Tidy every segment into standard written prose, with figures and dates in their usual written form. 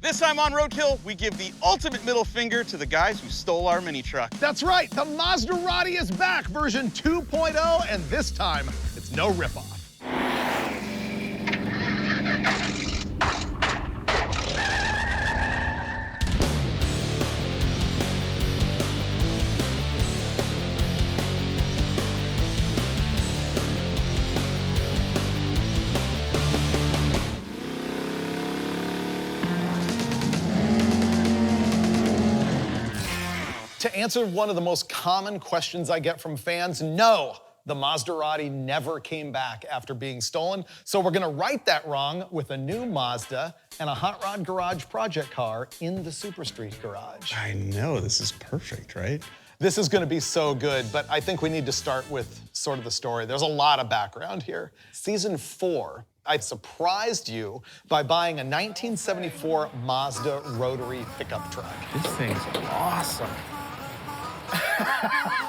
This time on Roadkill, we give the ultimate middle finger to the guys who stole our mini truck. That's right, the Mazdarati is back, version 2.0, and this time, it's no ripoff. To answer one of the most common questions I get from fans, no, the Mazdarati never came back after being stolen. So we're gonna right that wrong with a new Mazda and a Hot Rod Garage project car in the Super Street Garage. I know, this is perfect, right? This is gonna be so good, but I think we need to start with sort of the story. There's a lot of background here. Season 4, I surprised you by buying a 1974 Mazda rotary pickup truck. This thing's awesome.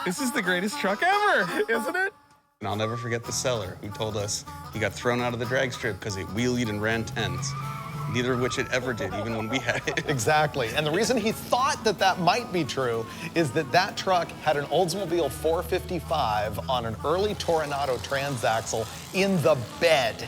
This is the greatest truck ever, isn't it? And I'll never forget the seller who told us he got thrown out of the drag strip because it wheelied and ran tens. Neither of which it ever did, even when we had it. Exactly, and the reason he thought that that might be true is that that truck had an Oldsmobile 455 on an early Toronado transaxle in the bed.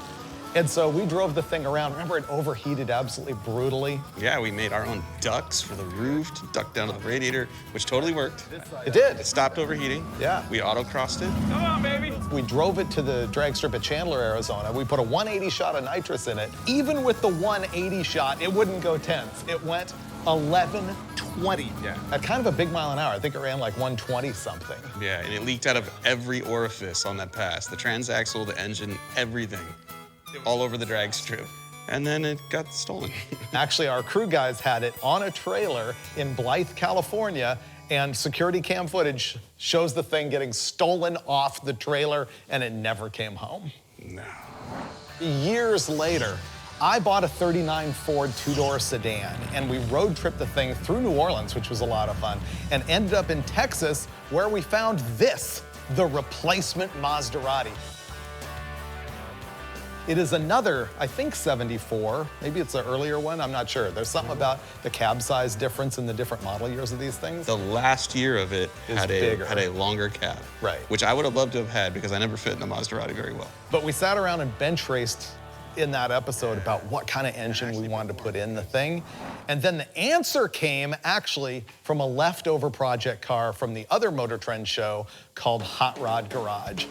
And so we drove the thing around. Remember, it overheated absolutely brutally? Yeah, we made our own ducts for the roof to duct down to the radiator, which totally worked. It did. It stopped overheating. Yeah. We autocrossed it. Come on, baby. We drove it to the drag strip at Chandler, Arizona. We put a 180 shot of nitrous in it. Even with the 180 shot, it wouldn't go tens. It went 1120. Yeah. At kind of a big mile an hour. I think it ran like 120 something. Yeah, and it leaked out of every orifice on that pass. The transaxle, the engine, everything. All over the drag strip. And then it got stolen. Actually, our crew guys had it on a trailer in Blythe, California, and security cam footage shows the thing getting stolen off the trailer, and it never came home. No. Years later, I bought a 39 Ford two-door sedan, and we road tripped the thing through New Orleans, which was a lot of fun, and ended up in Texas, where we found this, the replacement Mazdarati. It is another, I think 74, maybe it's an earlier one, I'm not sure. There's something about the cab size difference in the different model years of these things. The last year of it had a longer cab. Right. Which I would have loved to have had because I never fit in the Mazdarati very well. But we sat around and bench raced in that episode about what kind of engine we wanted to put in the thing. And then the answer came actually from a leftover project car from the other Motor Trend show called Hot Rod Garage.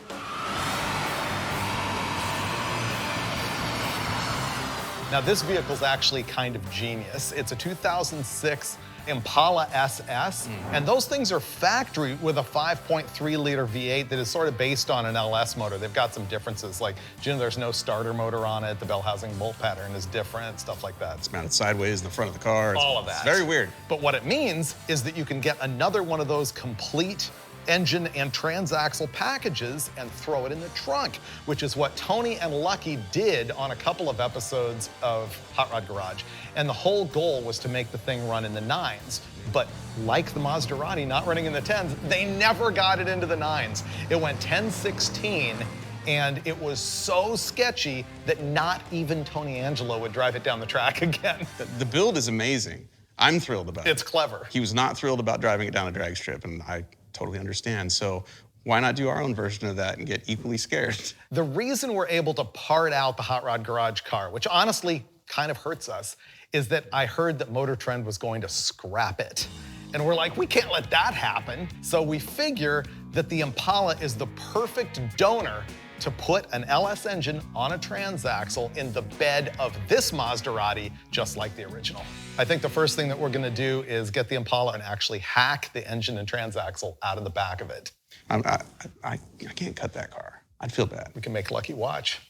Now, this vehicle's actually kind of genius. It's a 2006 Impala SS, and those things are factory with a 5.3-liter V8 that is sort of based on an LS motor. They've got some differences, like, you know, there's no starter motor on it, the bell housing bolt pattern is different, stuff like that. It's mounted sideways in the front of the car. All of that. It's very weird. But what it means is that you can get another one of those complete engine and transaxle packages and throw it in the trunk, which is what Tony and Lucky did on a couple of episodes of Hot Rod Garage. And the whole goal was to make the thing run in the 9s. But like the Mazdarati not running in the 10s, they never got it into the 9s. It went 10-16, and it was so sketchy that not even Tony Angelo would drive it down the track again. The build is amazing. I'm thrilled about it. It's clever. He was not thrilled about driving it down a drag strip, and I totally understand. So why not do our own version of that and get equally scared? The reason we're able to part out the Hot Rod Garage car, which honestly kind of hurts us, is that I heard that Motor Trend was going to scrap it. And we're like, we can't let that happen. So we figure that the Impala is the perfect donor to put an LS engine on a transaxle in the bed of this Mazdarati, just like the original. I think the first thing that we're gonna do is get the Impala and actually hack the engine and transaxle out of the back of it. I can't cut that car. I'd feel bad. We can make Lucky watch.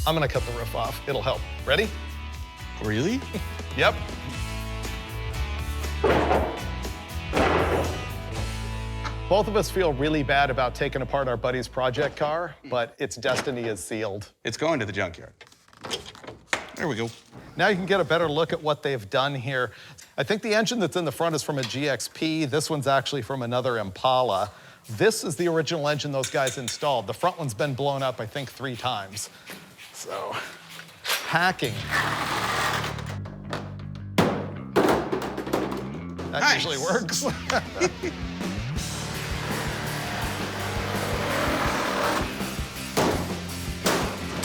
I'm gonna cut the roof off. It'll help. Ready? Really? Yep. Both of us feel really bad about taking apart our buddy's project car, but its destiny is sealed. It's going to the junkyard. There we go. Now you can get a better look at what they've done here. I think the engine that's in the front is from a GXP. This one's actually from another Impala. This is the original engine those guys installed. The front one's been blown up, I think, 3 times. So, hacking. That Nice. usually works. There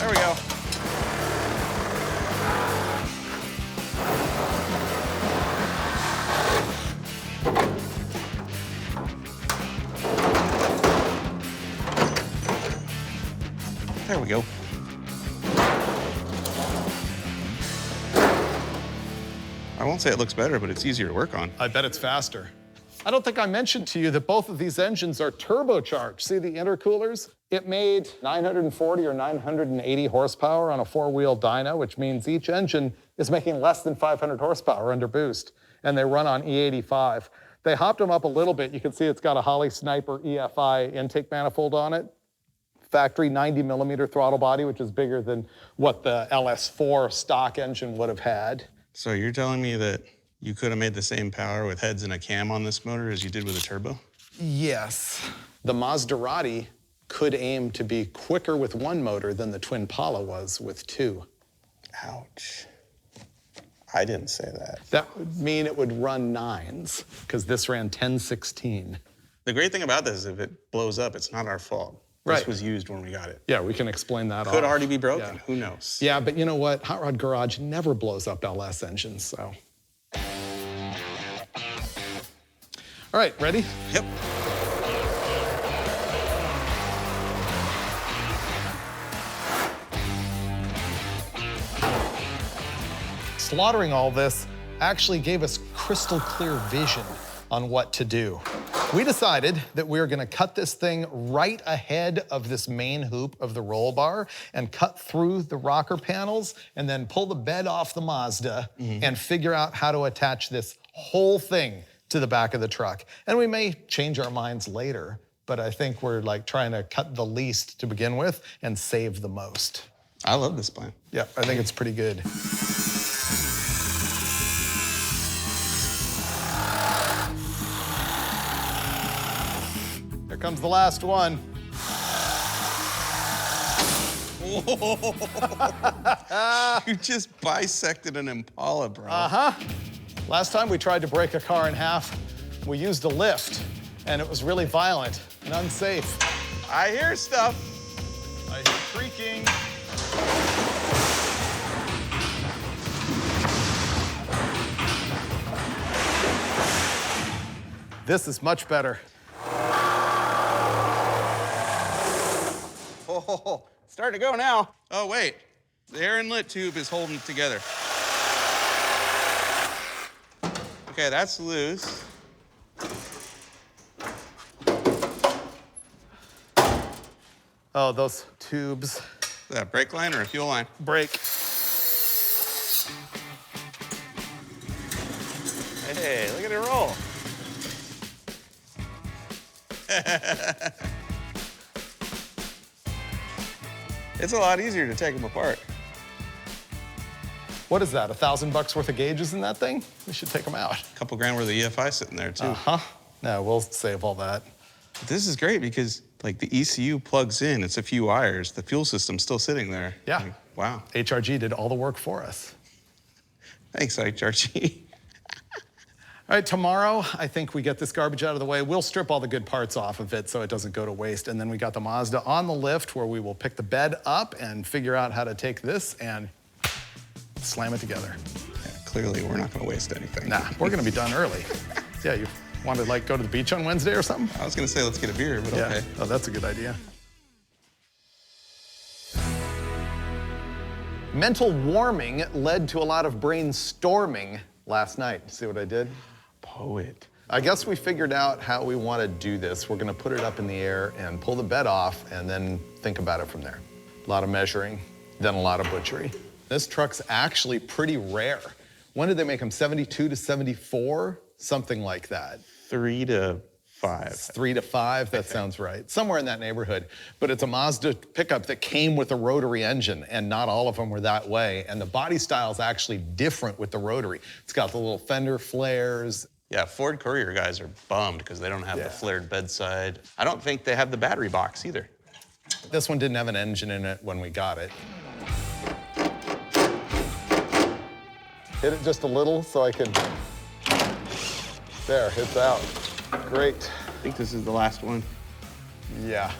we go. There we go. I won't say it looks better, but it's easier to work on. I bet it's faster. I don't think I mentioned to you that both of these engines are turbocharged. See the intercoolers? It made 940 or 980 horsepower on a four-wheel dyno, which means each engine is making less than 500 horsepower under boost, and they run on E85. They hopped them up a little bit. You can see it's got a Holley Sniper EFI intake manifold on it. Factory 90 millimeter throttle body, which is bigger than what the LS4 stock engine would have had. So you're telling me that you could have made the same power with heads and a cam on this motor as you did with a turbo? Yes. The Mazdarati could aim to be quicker with one motor than the Twin Pala was with two. Ouch. I didn't say that. That would mean it would run 9s, because this ran 10/16. The great thing about this is if it blows up, it's not our fault. Right. This was used when we got it. Yeah, we can explain that Could off. already be broken. Yeah. Who knows? Yeah, but you know what? Hot Rod Garage never blows up LS engines, so. All right, ready? Yep. Slaughtering all this actually gave us crystal clear vision on what to do. We decided that we were gonna cut this thing right ahead of this main hoop of the roll bar and cut through the rocker panels and then pull the bed off the Mazda and figure out how to attach this whole thing to the back of the truck. And we may change our minds later, but I think we're like trying to cut the least to begin with and save the most. I love this plan. Yeah, I think it's pretty good. Here comes the last one. You just bisected an Impala, bro. Last time we tried to break a car in half, we used a lift, and it was really violent and unsafe. I hear stuff. I hear creaking. This is much better. Oh, starting to go now. Oh, wait. The air inlet tube is holding it together. Okay, that's loose. Oh, those tubes. Is that a brake line or a fuel line? Brake. Hey, look at it roll. It's a lot easier to take them apart. What is that, $1,000 worth of gauges in that thing? We should take them out. A couple grand worth of EFI sitting there, too. No, we'll save all that. This is great because, like, the ECU plugs in. It's a few wires. The fuel system's still sitting there. Yeah. Like, wow. HRG did all the work for us. Thanks, HRG. All right, tomorrow, I think we get this garbage out of the way. We'll strip all the good parts off of it so it doesn't go to waste. And then we got the Mazda on the lift where we will pick the bed up and figure out how to take this and slam it together. Yeah, clearly, we're not going to waste anything. Nah, we're gonna be done early. Yeah, you want to like go to the beach on Wednesday or something? I was going to say, let's get a beer, but okay. Oh, that's a good idea. Mental warming led to a lot of brainstorming last night. See what I did? Poet. I guess we figured out how we want to do this. We're going to put it up in the air and pull the bed off and then think about it from there. A lot of measuring, then a lot of butchery. This truck's actually pretty rare. When did they make them? 72 to 74? Something like that. 3 to 5. 3 to 5, that sounds right. Somewhere in that neighborhood. But it's a Mazda pickup that came with a rotary engine, and not all of them were that way. And the body style is actually different with the rotary. It's got the little fender flares. Yeah, Ford Courier guys are bummed because they don't have the flared bedside. I don't think they have the battery box either. This one didn't have an engine in it when we got it. Hit it just a little so I could... There, it's out. Great. I think this is the last one. Yeah.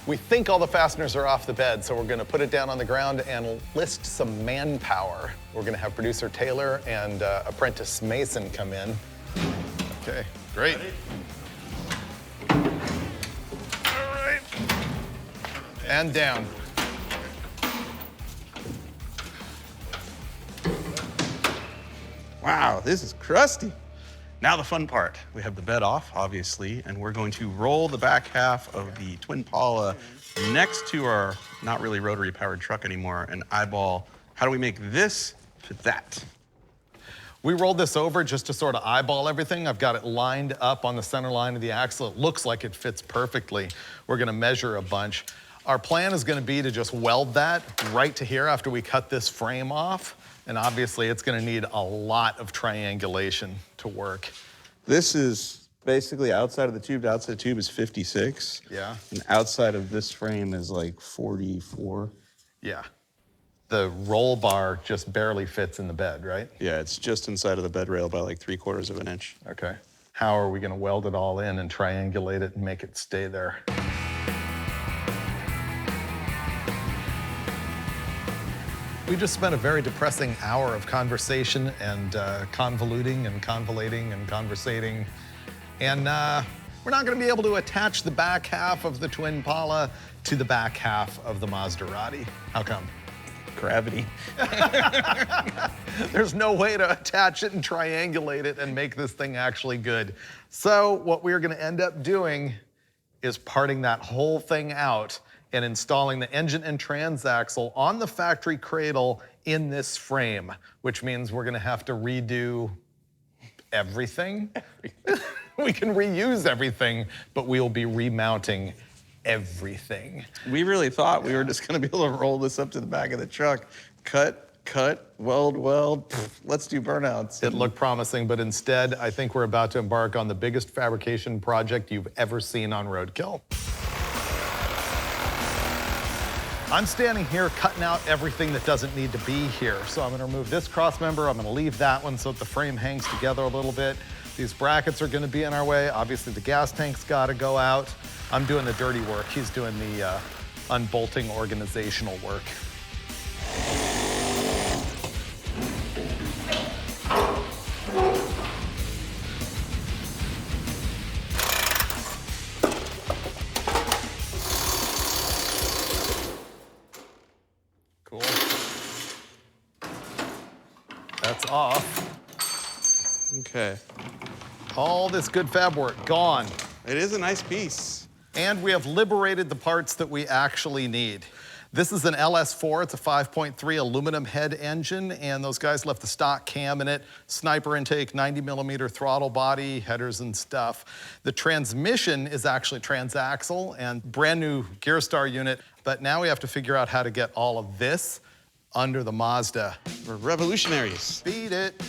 We think all the fasteners are off the bed, so we're gonna put it down on the ground and list some manpower. We're gonna have producer Taylor and apprentice Mason come in. Okay, great. Ready? All right. And down. Wow, this is crusty. Now the fun part. We have the bed off, obviously, and we're going to roll the back half of the Twin Pala next to our not really rotary powered truck anymore and eyeball, how do we make this fit that? We rolled this over just to sort of eyeball everything. I've got it lined up on the center line of the axle. It looks like it fits perfectly. We're gonna measure a bunch. Our plan is gonna be to just weld that right to here after we cut this frame off. And obviously it's gonna need a lot of triangulation to work. This is basically outside of the tube. The outside of the tube is 56. Yeah. And outside of this frame is like 44. Yeah. The roll bar just barely fits in the bed, right? Yeah, it's just inside of the bed rail by like 3/4 of an inch. Okay. How are we gonna weld it all in and triangulate it and make it stay there? We just spent a very depressing hour of conversation and convoluting and convolating and conversating. And we're not gonna be able to attach the back half of the Twin Pala to the back half of the Mazdarati. How come? Gravity. There's no way to attach it and triangulate it and make this thing actually good. So what we're gonna end up doing is parting that whole thing out and installing the engine and transaxle on the factory cradle in this frame, which means we're gonna have to redo everything. We can reuse everything, but we'll be remounting everything. We really thought we were just gonna be able to roll this up to the back of the truck, cut, weld, let's do burnouts. It looked promising, but instead, I think we're about to embark on the biggest fabrication project you've ever seen on Roadkill. I'm standing here cutting out everything that doesn't need to be here. So I'm gonna remove this cross member, I'm gonna leave that one so that the frame hangs together a little bit. These brackets are gonna be in our way. Obviously the gas tank's gotta go out. I'm doing the dirty work. He's doing the unbolting organizational work. Cool. That's off. Okay. All this good fab work gone. It is a nice piece. And we have liberated the parts that we actually need. This is an LS4, it's a 5.3 aluminum head engine, and those guys left the stock cam in it, sniper intake, 90mm throttle body, headers and stuff. The transmission is actually transaxle and brand new gear star unit, but now we have to figure out how to get all of this under the Mazda. We're revolutionaries. Beat it.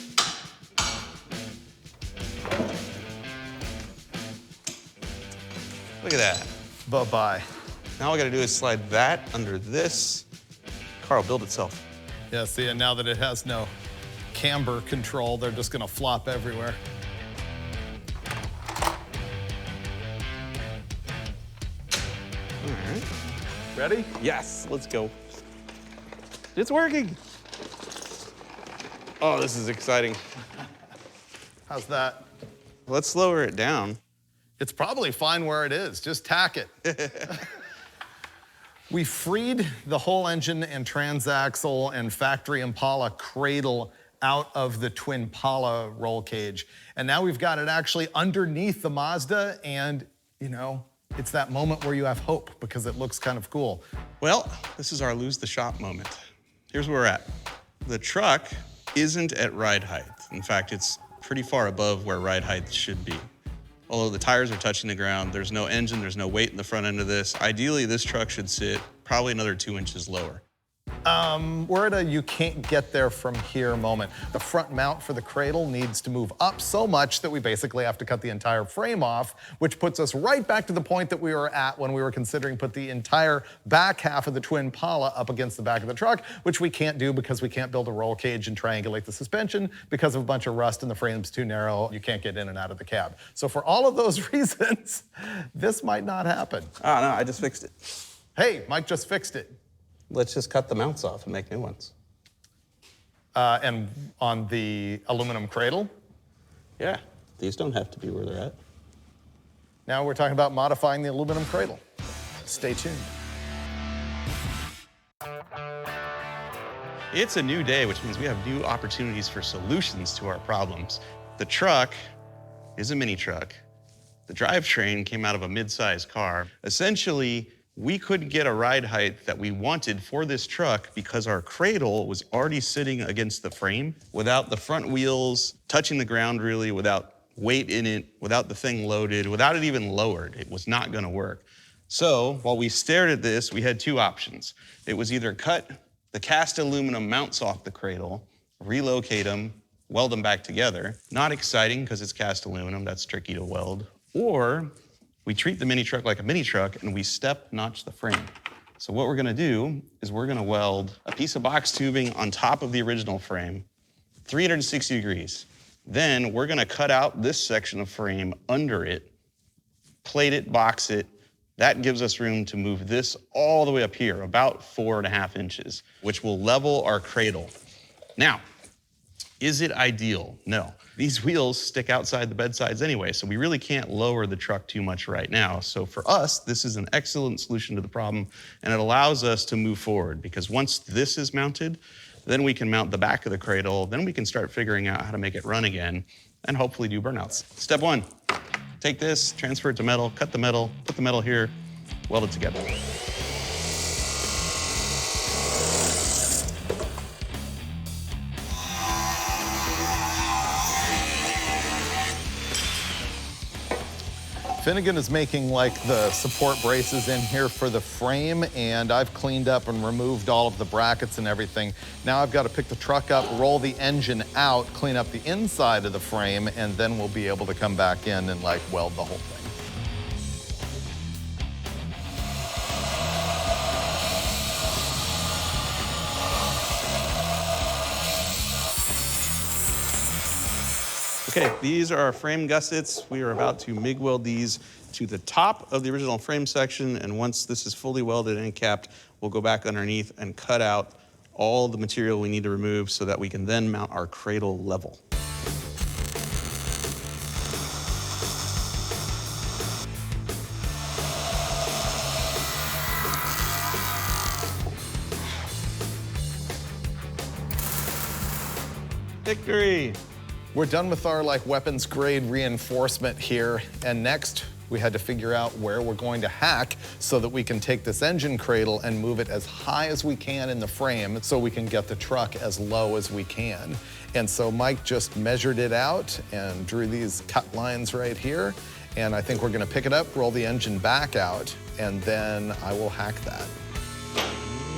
Look at that. Bye-bye. Now all I gotta do is slide that under this. Car will build itself. Yeah, see, and now that it has no camber control, they're just gonna flop everywhere. All right. Ready? Yes, let's go. It's working. Oh, this is exciting. How's that? Let's lower it down. It's probably fine where it is. Just tack it. We freed the whole engine and transaxle and factory Impala cradle out of the Twin Pala roll cage. And now we've got it actually underneath the Mazda, and you know, it's that moment where you have hope because it looks kind of cool. Well, this is our lose the shop moment. Here's where we're at. The truck isn't at ride height. In fact, it's pretty far above where ride height should be. Although the tires are touching the ground, there's no engine, there's no weight in the front end of this. Ideally, this truck should sit probably another 2 inches lower. We're at a you can't get there from here moment. The front mount for the cradle needs to move up so much that we basically have to cut the entire frame off, which puts us right back to the point that we were at when we were considering put the entire back half of the twin Impala up against the back of the truck, which we can't do because we can't build a roll cage and triangulate the suspension because of a bunch of rust and the frame's too narrow. You can't get in and out of the cab. So for all of those reasons, this might not happen. Oh, no, I just fixed it. Hey, Mike just fixed it. Let's just cut the mounts off and make new ones. And on the aluminum cradle, Yeah, these don't have to be where they're at. now we're talking about modifying the aluminum cradle. Stay tuned. It's a new day, which means we have new opportunities for solutions to our problems. The truck is a mini truck. The drivetrain came out of a mid-sized car. Essentially, we couldn't get a ride height that we wanted for this truck because our cradle was already sitting against the frame without the front wheels touching the ground really, without weight in it, without the thing loaded, without it even lowered. It was not gonna work. So while we stared at this, we had two options. It was either cut the cast aluminum mounts off the cradle, relocate them, weld them back together. Not exciting because it's cast aluminum, that's tricky to weld. Or we treat the mini truck like a mini truck and we step notch the frame. So what we're gonna do is we're gonna weld a piece of box tubing on top of the original frame, 360 degrees. Then we're gonna cut out this section of frame under it, plate it, box it. That gives us room to move this all the way up here, about 4.5 inches, which will level our cradle. Now, is it ideal? No. These wheels stick outside the bedsides anyway, so we really can't lower the truck too much right now. So for us, this is an excellent solution to the problem, and it allows us to move forward because once this is mounted, then we can mount the back of the cradle, then we can start figuring out how to make it run again and hopefully do burnouts. Step one, take this, transfer it to metal, cut the metal, put the metal here, weld it together. Finnegan is making like the support braces in here for the frame, and I've cleaned up and removed all of the brackets and everything. Now I've got to pick the truck up, roll the engine out, clean up the inside of the frame, and then we'll be able to come back in and like weld the whole thing. Okay, these are our frame gussets. We are about to MIG weld these to the top of the original frame section, and once this is fully welded and capped, we'll go back underneath and cut out all the material we need to remove so that we can then mount our cradle level. Victory! We're done with our like weapons grade reinforcement here, and next we had to figure out where we're going to hack so that we can take this engine cradle and move it as high as we can in the frame so we can get the truck as low as we can. And so Mike just measured it out and drew these cut lines right here. And I think we're gonna pick it up, roll the engine back out, and then I will hack that.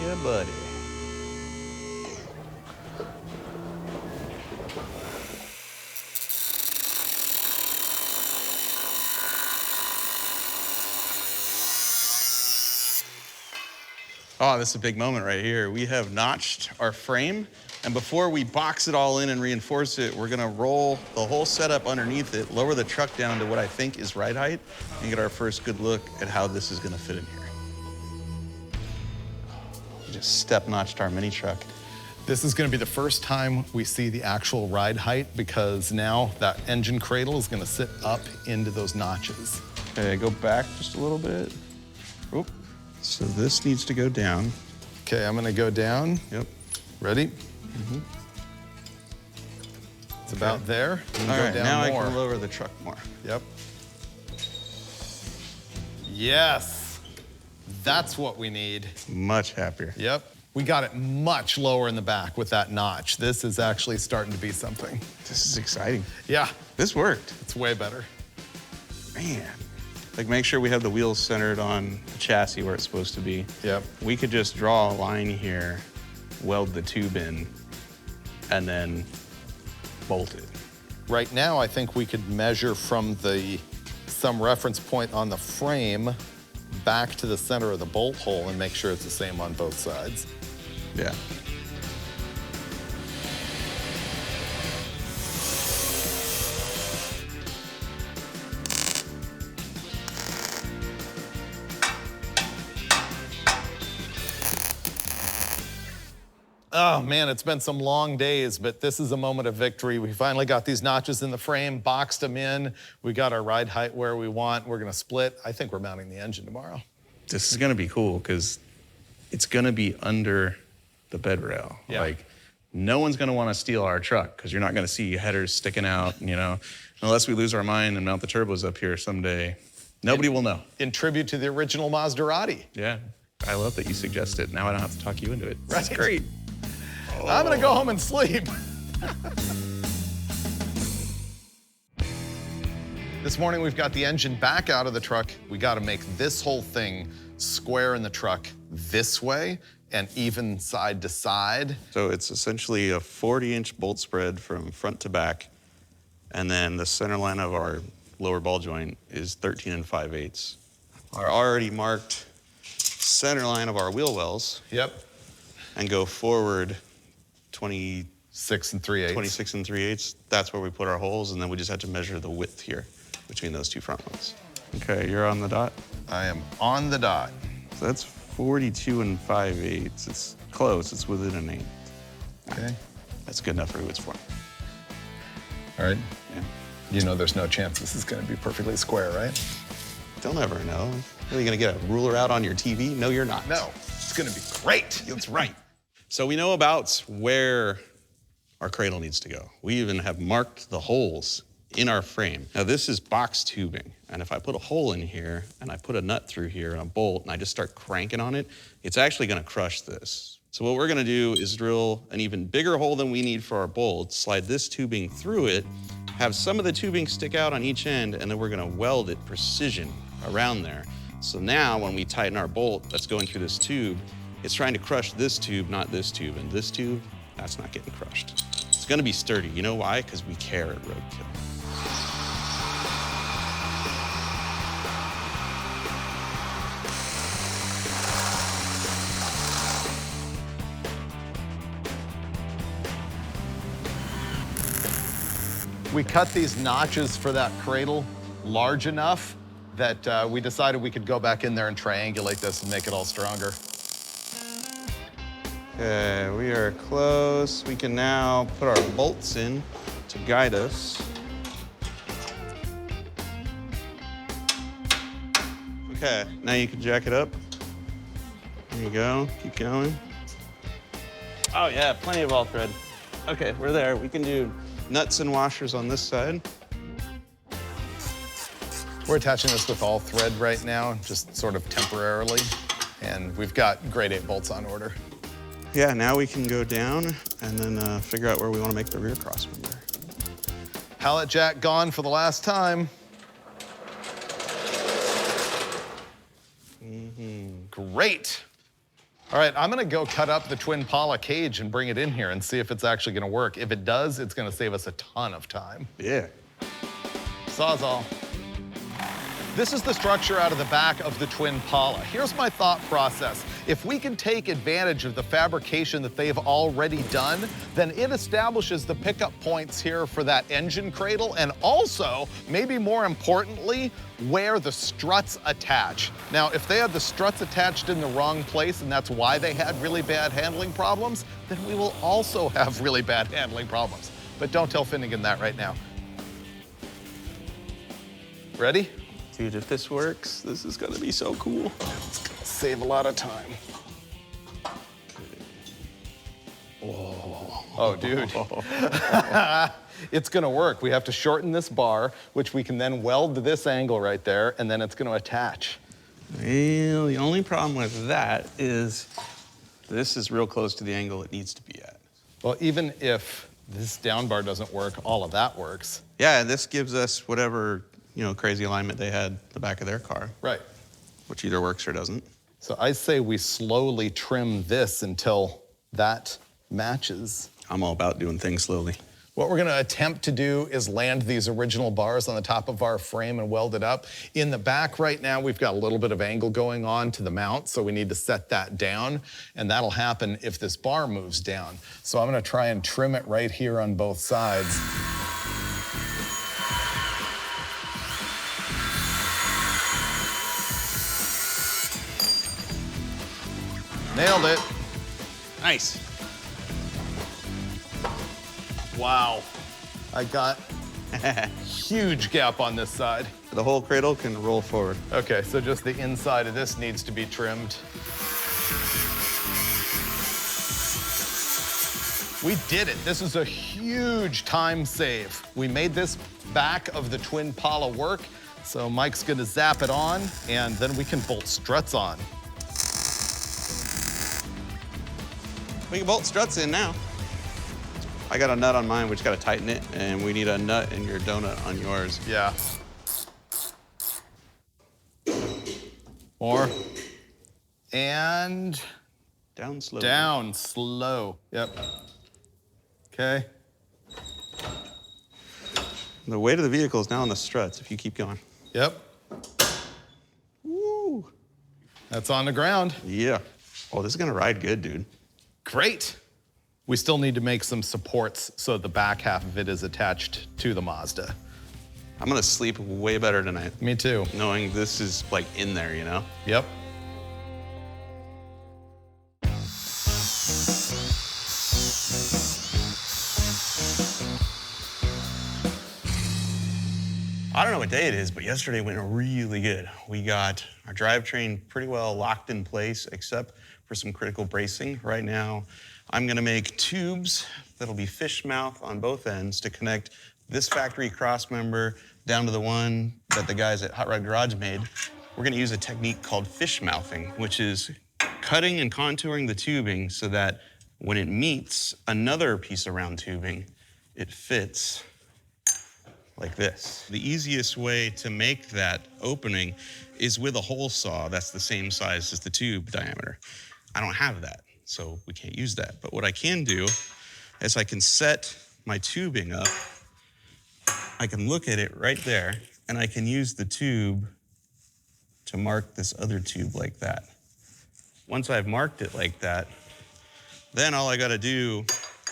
Yeah, buddy. Oh, this is a big moment right here. We have notched our frame, and before we box it all in and reinforce it, we're gonna roll the whole setup underneath it, lower the truck down to what I think is ride height, and get our first good look at how this is gonna fit in here. Just step notched our mini truck. This is gonna be the first time we see the actual ride height because now that engine cradle is gonna sit up into those notches. Okay, go back just a little bit. Oop. So this needs to go down. Okay, I'm gonna go down. Yep. Ready? It's about there. All Go right, down now more. I can lower the truck more. Yep. Yes. That's what we need. Much happier. Yep. We got it much lower in the back with that notch. This is actually starting to be something. This is exciting. Yeah, This worked. it's way better. Man. Like, make sure we have the wheels centered on the chassis where it's supposed to be. Yep. We could just draw a line here weld the tube in, and then bolt it. Right now, I think we could measure from some reference point on the frame back to the center of the bolt hole and make sure it's the same on both sides. Yeah. Oh man, it's been some long days, but this is a moment of victory. We finally got these notches in the frame, boxed them in. We got our ride height where we want. We're gonna split. I think we're mounting the engine tomorrow. This is gonna be cool because it's gonna be under the bed rail. Yeah. Like, no one's gonna wanna steal our truck because you're not gonna see headers sticking out, you know, unless we lose our mind and mount the turbos up here someday. Nobody will know. In tribute to the original Mazdarati. Yeah, I love that you suggested. Now I don't have to talk you into it. Right. That's great. I'm gonna go home and sleep. This morning we've got the engine back out of the truck. We gotta make this whole thing square in the truck this way and even side to side. So it's essentially a 40-inch bolt spread from front to back, and then the center line of our lower ball joint is 13 5/8. Our already marked center line of our wheel wells Yep. and go forward 26 6 3/8. 3/8. That's where we put our holes, and then we just had to measure the width here between those two front ones. Okay, you're on the dot. I am on the dot. So that's 42 5/8. It's close. It's within an eighth. Okay. That's good enough for who it's for. All right. Yeah. You know there's no chance this is gonna be perfectly square, right? They'll never know. Are you gonna get a ruler out on your TV? No, you're not. No, it's gonna be great. That's right. So we know about where our cradle needs to go. We even have marked the holes in our frame. Now this is box tubing, and if I put a hole in here and I put a nut through here and a bolt and I just start cranking on it, it's actually gonna crush this. So what we're gonna do is drill an even bigger hole than we need for our bolt, slide this tubing through it, have some of the tubing stick out on each end, and then we're gonna weld it precision around there. So now when we tighten our bolt that's going through this tube, it's trying to crush this tube, not this tube. And this tube, that's not getting crushed. It's gonna be sturdy. You know why? Because we care at Roadkill. We cut these notches for that cradle large enough that we decided we could go back in there and triangulate this and make it all stronger. Okay, we are close. We can now put our bolts in to guide us. Okay, now you can jack it up. There you go, keep going. Oh yeah, plenty of all thread. Okay, we're there. We can do nuts and washers on this side. We're attaching this with all thread right now, just sort of temporarily. And we've got grade 8 bolts on order. Yeah, now we can go down and then figure out where we want to make the rear cross member. Pallet jack gone for the last time. Great. All right, I'm gonna go cut up the twin Pala cage and bring it in here and see if it's actually gonna work. If it does, it's gonna save us a ton of time. Yeah. Sawzall. This is the structure out of the back of the twin Pala. Here's my thought process. If we can take advantage of the fabrication that they've already done, then it establishes the pickup points here for that engine cradle, and also, maybe more importantly, where the struts attach. Now, if they had the struts attached in the wrong place and that's why they had really bad handling problems, then we will also have really bad handling problems. But don't tell Finnegan that right now. Ready? Dude, if this works, this is gonna be so cool. It's gonna save a lot of time. Oh, dude. It's gonna work. We have to shorten this bar, which we can then weld to this angle right there, and then it's gonna attach. Well, the only problem with that is this is real close to the angle it needs to be at. Well, even if this down bar doesn't work, all of that works. Yeah, and this gives us whatever, crazy alignment they had the back of their car, Right. which either works or doesn't. So I say we slowly trim this until that matches. I'm all about doing things slowly. What we're gonna attempt to do is land these original bars on the top of our frame and weld it up. In the back right now, we've got a little bit of angle going on to the mount, so we need to set that down, and that'll happen if this bar moves down. So I'm gonna try and trim it right here on both sides. Nailed it. Nice. Wow. I got a huge gap on this side. The whole cradle can roll forward. Okay, so just the inside of this needs to be trimmed. We did it. This is a huge time save. We made this back of the Twin Pala work, so Mike's gonna zap it on, and then we can bolt struts on. We can bolt struts in now. I got a nut on mine, we just gotta tighten it, and we need a nut in your donut on yours. Yeah. More. And Down slow. down slow. Yep. Okay. The weight of the vehicle is now on the struts if you keep going. Yep. Woo! That's on the ground. Yeah. Oh, this is gonna ride good, dude. Great. We still need to make some supports so the back half of it is attached to the Mazda. I'm gonna sleep way better tonight, Me too. knowing this is like in there, you know? Yep. I don't know what day it is, but yesterday went really good. We got our drivetrain pretty well locked in place, except for some critical bracing. Right now, I'm gonna make tubes that'll be fish mouth on both ends to connect this factory cross member down to the one that the guys at Hot Rod Garage made. We're gonna use a technique called fish mouthing, which is cutting and contouring the tubing so that when it meets another piece of round tubing, it fits like this. The easiest way to make that opening is with a hole saw that's the same size as the tube diameter. I don't have that, so we can't use that. But what I can do is I can set my tubing up, I can look at it right there, and I can use the tube to mark this other tube like that. Once I've marked it like that, then all I gotta do,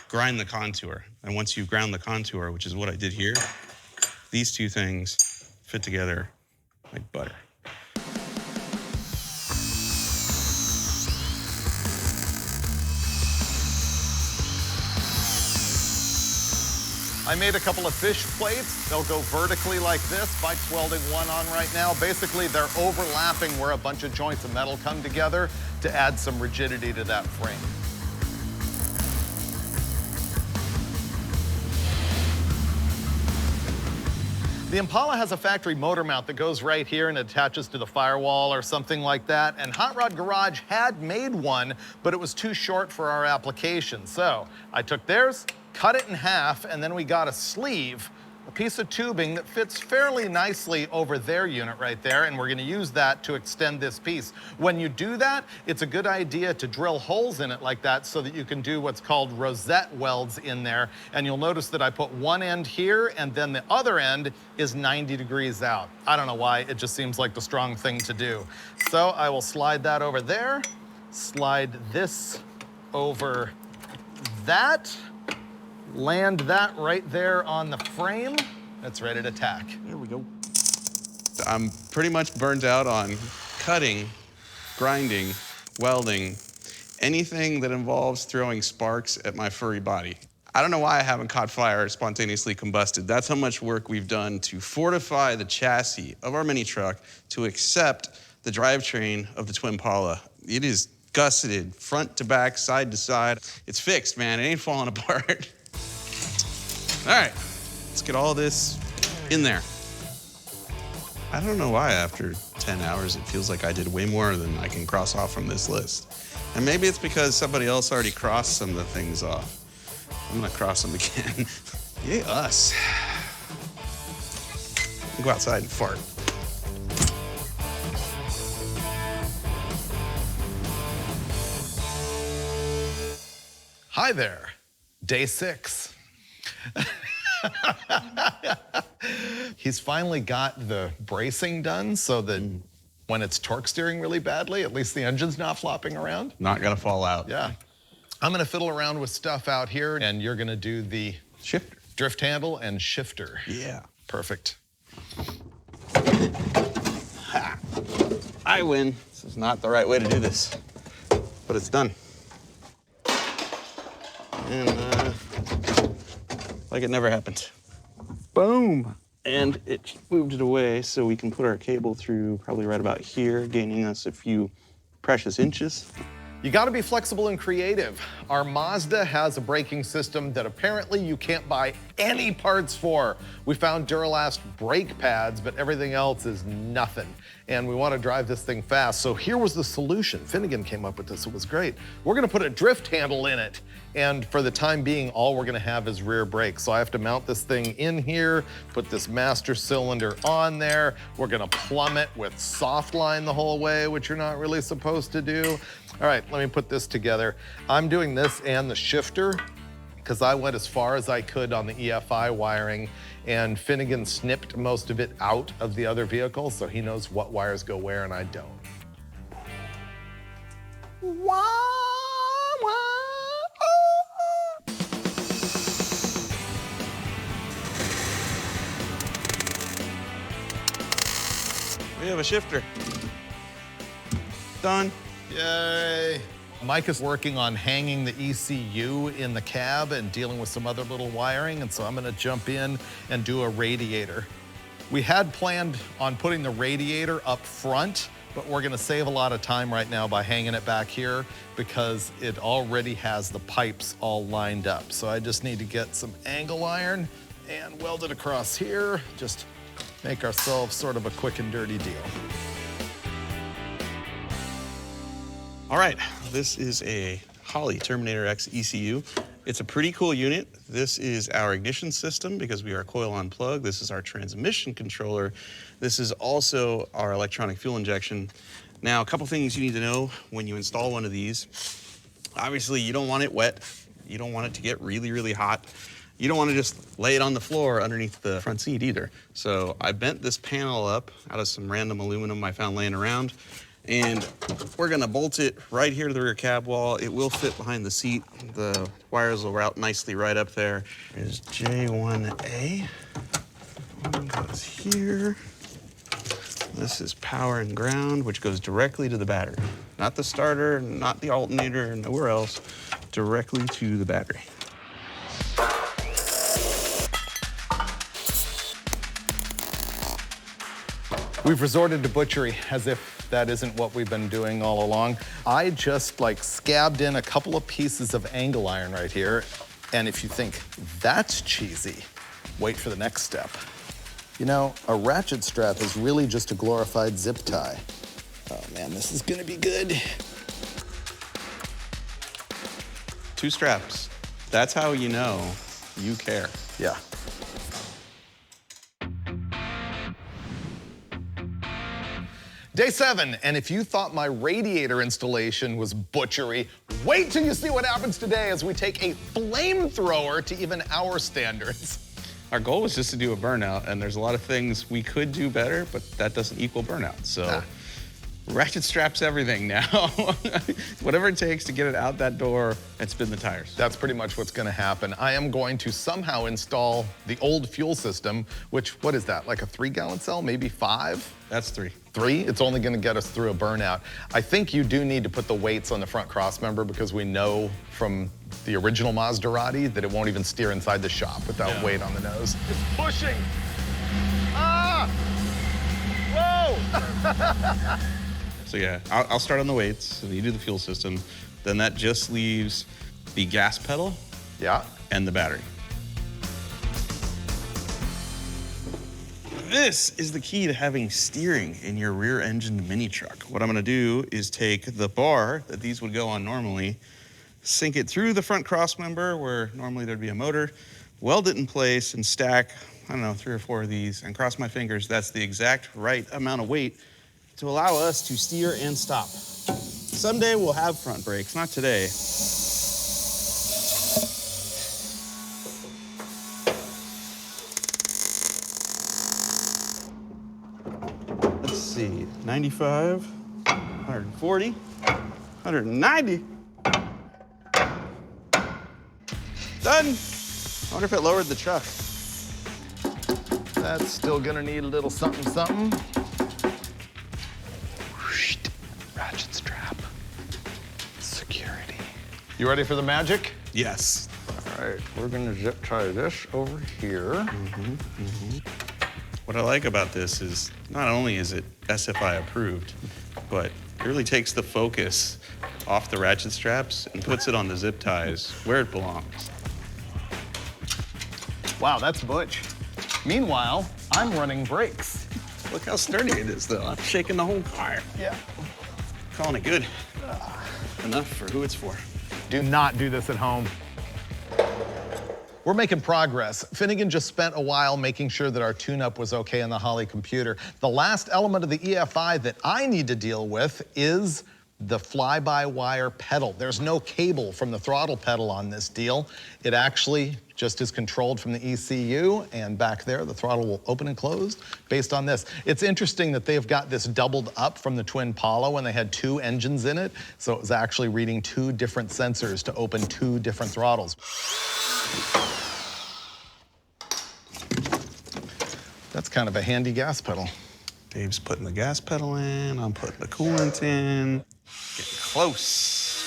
grind the contour. And once you've ground the contour, which is what I did here, these two things fit together like butter. I made a couple of fish plates. They'll go vertically like this. Mike's welding one on right now. Basically, they're overlapping where a bunch of joints of metal come together to add some rigidity to that frame. The Impala has a factory motor mount that goes right here and attaches to the firewall or something like that. And Hot Rod Garage had made one, but it was too short for our application. So I took theirs, cut it in half, and then we got a sleeve, a piece of tubing that fits fairly nicely over their unit right there, and we're gonna use that to extend this piece. When you do that, it's a good idea to drill holes in it like that so that you can do what's called rosette welds in there. And you'll notice that I put one end here, and then the other end is 90 degrees out. I don't know why, it just seems like the strong thing to do. So I will slide that over there, slide this over that, land that right there on the frame. That's ready to tack. There we go. I'm pretty much burnt out on cutting, grinding, welding, anything that involves throwing sparks at my furry body. I don't know why I haven't caught fire or spontaneously combusted. That's how much work we've done to fortify the chassis of our mini truck to accept the drivetrain of the Twin Pala. It is gusseted, front to back, side to side. It's fixed, man. It ain't falling apart. All right, let's get all this in there. I don't know why after 10 hours it feels like I did way more than I can cross off from this list. And maybe it's because somebody else already crossed some of the things off. I'm gonna cross them again. Yay, us. Go outside and fart. Hi there, day 6. He's finally got the bracing done so that when it's torque steering really badly, at least the engine's not flopping around. Not gonna fall out. Yeah. I'm gonna fiddle around with stuff out here, and you're gonna do the Shifter. drift handle and shifter. Yeah. Perfect. Ha. I win. This is not the right way to do this, but it's done. And like it never happened. Boom. And it moved it away so we can put our cable through probably right about here, gaining us a few precious inches. You gotta be flexible and creative. Our Mazda has a braking system that apparently you can't buy any parts for. We found Duralast brake pads, but everything else is nothing. And we wanna drive this thing fast. So here was the solution. Finnegan came up with this, it was great. We're gonna put a drift handle in it. And for the time being, all we're gonna have is rear brakes. So I have to mount this thing in here, put this master cylinder on there. We're gonna plumb it with soft line the whole way, which you're not really supposed to do. All right, let me put this together. I'm doing this and the shifter because I went as far as I could on the EFI wiring, and Finnegan snipped most of it out of the other vehicle, so he knows what wires go where and I don't. We have a shifter. Done. Yay. Mike is working on hanging the ECU in the cab and dealing with some other little wiring, and so I'm gonna jump in and do a radiator. We had planned on putting the radiator up front, but we're gonna save a lot of time right now by hanging it back here because it already has the pipes all lined up. So I just need to get some angle iron and weld it across here, just make ourselves sort of a quick and dirty deal. All right, this is a Holley Terminator X ECU. It's a pretty cool unit. This is our ignition system because we are coil on plug. This is our transmission controller. This is also our electronic fuel injection. Now, a couple things you need to know when you install one of these. Obviously, you don't want it wet. You don't want it to get really, really hot. You don't want to just lay it on the floor underneath the front seat either. So I bent this panel up out of some random aluminum I found laying around. And we're gonna bolt it right here to the rear cab wall. It will fit behind the seat. The wires will route nicely right up there. Here's J1A. One goes here. This is power and ground, which goes directly to the battery. Not the starter, not the alternator, nowhere else. Directly to the battery. We've resorted to butchery as if that isn't what we've been doing all along. I just scabbed in a couple of pieces of angle iron right here. And if you think that's cheesy, wait for the next step. You know, a ratchet strap is really just a glorified zip tie. Oh man, this is gonna be good. 2 straps. That's how you know you care. Yeah. Day 7, and if you thought my radiator installation was butchery, wait till you see what happens today as we take a flamethrower to even our standards. Our goal was just to do a burnout, and there's a lot of things we could do better, but that doesn't equal burnout. So ratchet straps everything now. Whatever it takes to get it out that door and spin the tires. That's pretty much what's gonna happen. I am going to somehow install the old fuel system, which, what is that, like a 3-gallon cell, maybe 5? That's 3. 3? It's only gonna get us through a burnout. I think you do need to put the weights on the front crossmember because we know from the original Mazdarati that it won't even steer inside the shop without weight on the nose. It's pushing. Ah! Whoa! So yeah, I'll start on the weights. So you do the fuel system. Then that just leaves the gas pedal and the battery. This is the key to having steering in your rear-engined mini truck. What I'm gonna do is take the bar that these would go on normally, sink it through the front crossmember where normally there'd be a motor, weld it in place and stack, I don't know, 3 or 4 of these and cross my fingers. That's the exact right amount of weight to allow us to steer and stop. Someday we'll have front brakes, not today. Let's see, 95, 140, 190. Done. I wonder if it lowered the truck. That's still gonna need a little something, something. Ratchet strap. Security. You ready for the magic? Yes. All right, we're gonna zip tie this over here. What I like about this is not only is it SFI approved, but it really takes the focus off the ratchet straps and puts it on the zip ties where it belongs. Wow, that's butch. Meanwhile, I'm running brakes. Look how sturdy it is, though. I'm shaking the whole car. Yeah. Calling it good. Enough for who it's for. Do not do this at home. We're making progress. Finnegan just spent a while making sure that our tune-up was okay on the Holley computer. The last element of the EFI that I need to deal with is the fly-by-wire pedal. There's no cable from the throttle pedal on this deal. It actually just is controlled from the ECU, and back there, the throttle will open and close based on this. It's interesting that they've got this doubled up from the Twin Pala when they had 2 engines in it, so it was actually reading 2 different sensors to open 2 different throttles. That's kind of a handy gas pedal. Dave's putting the gas pedal in, I'm putting the coolant in. Getting close.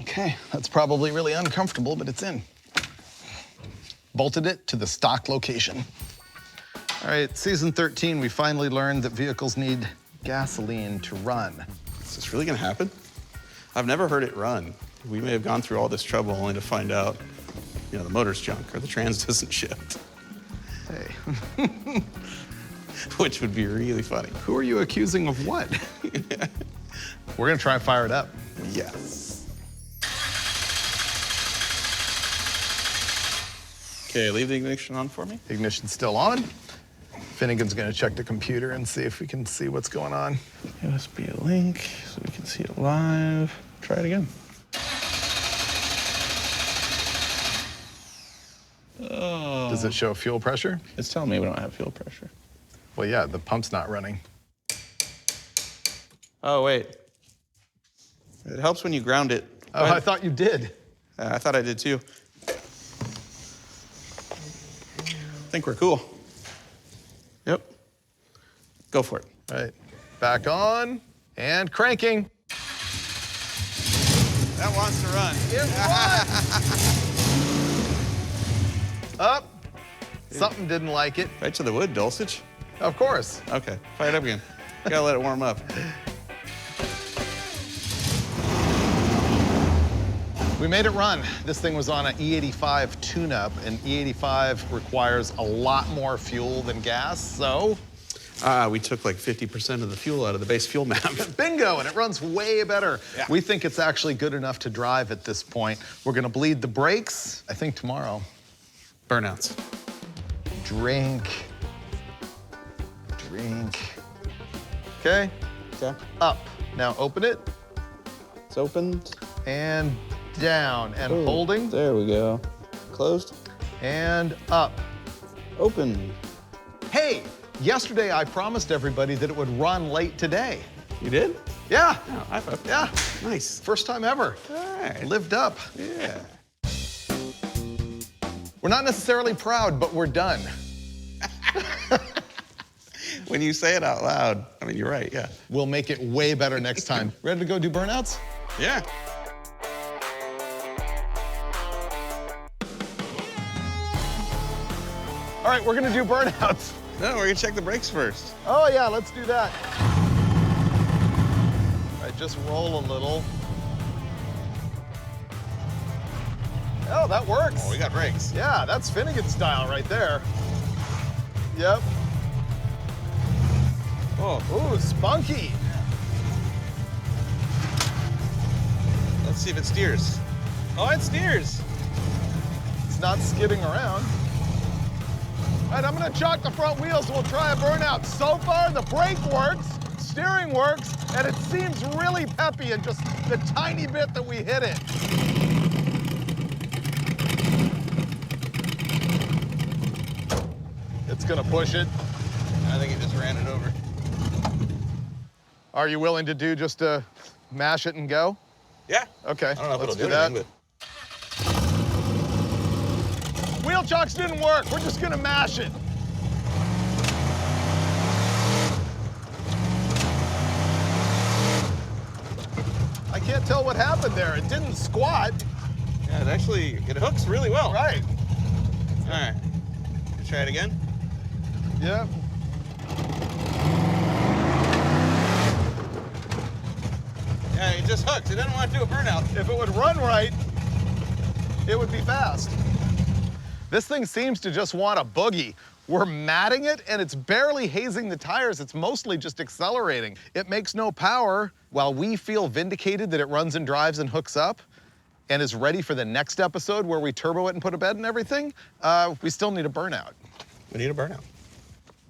Okay, that's probably really uncomfortable, but it's in. Bolted it to the stock location. All right, season 13, we finally learned that vehicles need gasoline to run. Is this really gonna happen? I've never heard it run. We may have gone through all this trouble only to find out, you know, the motor's junk or the trans isn't shipped. Hey. Which would be really funny. Who are you accusing of what? We're gonna try and fire it up. Yes. Okay, leave the ignition on for me. Ignition's still on. Finnegan's gonna check the computer and see if we can see what's going on. USB link so we can see it live. Try it again. Oh. Does it show fuel pressure? It's telling me we don't have fuel pressure. Well, yeah, the pump's not running. Oh, wait. It helps when you ground it. Oh, I thought you did. I thought I did too. I think we're cool. Yep. Go for it. All right, back on and cranking. That wants to run. Up. Something didn't like it. Right to the wood, Dulcich. Of course. Okay, fire it up again. Gotta let it warm up. We made it run. This thing was on an E85 tune-up, and E85 requires a lot more fuel than gas, so... We took like 50% of the fuel out of the base fuel map. Bingo, and it runs way better. Yeah. We think it's actually good enough to drive at this point. We're gonna bleed the brakes, I think tomorrow. Burnouts. Drink. Drink. Okay, Okay. up. Now open it, It's opened. and down, and Ooh, holding, There we go. Closed. and up. Open. Hey, yesterday I promised everybody that it would run late today. You did? Yeah, Oh, high five. yeah, Nice. first time ever. All right. Lived up. Yeah. We're not necessarily proud, but we're done. When you say it out loud, I mean, you're right, yeah. We'll make it way better next time. Ready to go do burnouts? Yeah. All right, we're gonna do burnouts. No, we're gonna check the brakes first. Oh yeah, let's do that. All right, just roll a little. Oh, that works. Oh, we got brakes. Yeah, that's Finnegan style right there. Yep. Oh, Ooh, spunky. let's see if it steers. Oh, it steers. It's not skidding around. All right, I'm gonna chalk the front wheels and we'll try a burnout. So far, the brake works, steering works, and it seems really peppy in just the tiny bit that we hit it. That's gonna push it. I think it just ran it over. Are you willing to do just to mash it and go? Yeah. Okay, I don't know if let's it'll do do that. anything, Wheel chocks didn't work. We're just gonna mash it. I can't tell what happened there. It didn't squat. but yeah, it hooks really well. Right. All right. Let's try it again. Yep. Yeah, it just hooks. It doesn't want to do a burnout. If it would run right, it would be fast. This thing seems to just want a boogie. We're matting it, and it's barely hazing the tires. It's mostly just accelerating. It makes no power. While we feel vindicated that it runs and drives and hooks up and is ready for the next episode where we turbo it and put a bed and everything, we still need a burnout. We need a burnout.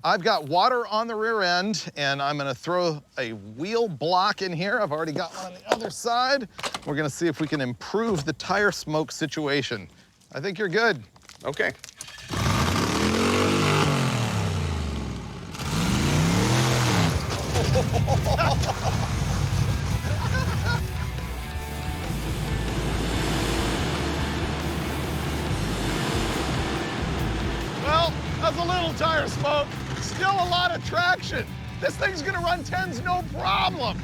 I've got water on the rear end, and I'm gonna throw a wheel block in here. I've already got one on the other side. We're gonna see if we can improve the tire smoke situation. I think you're good. Okay. Well, that's a little tire smoke. Still a lot of traction. This thing's gonna run 10s no problem.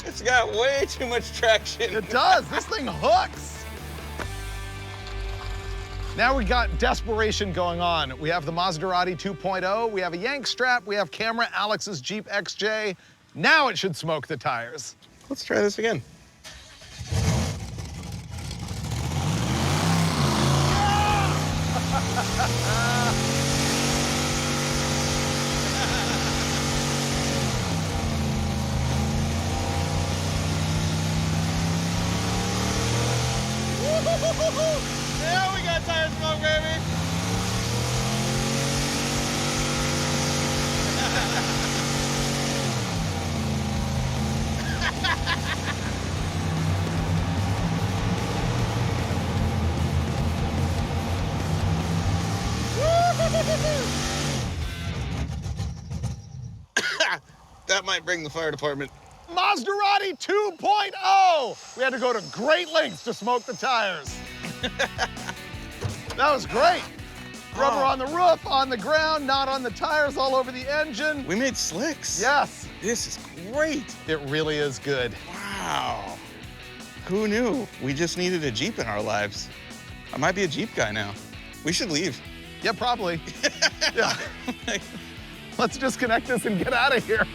It's got way too much traction. It does. This thing hooks. Now we got desperation going on. We have the Mazdarati 2.0, we have a yank strap, we have camera, Alex's Jeep XJ. Now it should smoke the tires. Let's try this again. Yeah, we got tire smoke, baby. That might bring the fire department. Mazdarati 2.0! We had to go to great lengths to smoke the tires. That was great. Rubber on the roof, on the ground, not on the tires, all over the engine. We made slicks. Yes, This is great. it really is good. Wow. Who knew? We just needed a Jeep in our lives. I might be a Jeep guy now. We should leave. Yeah, probably. Yeah. Let's disconnect this and get out of here.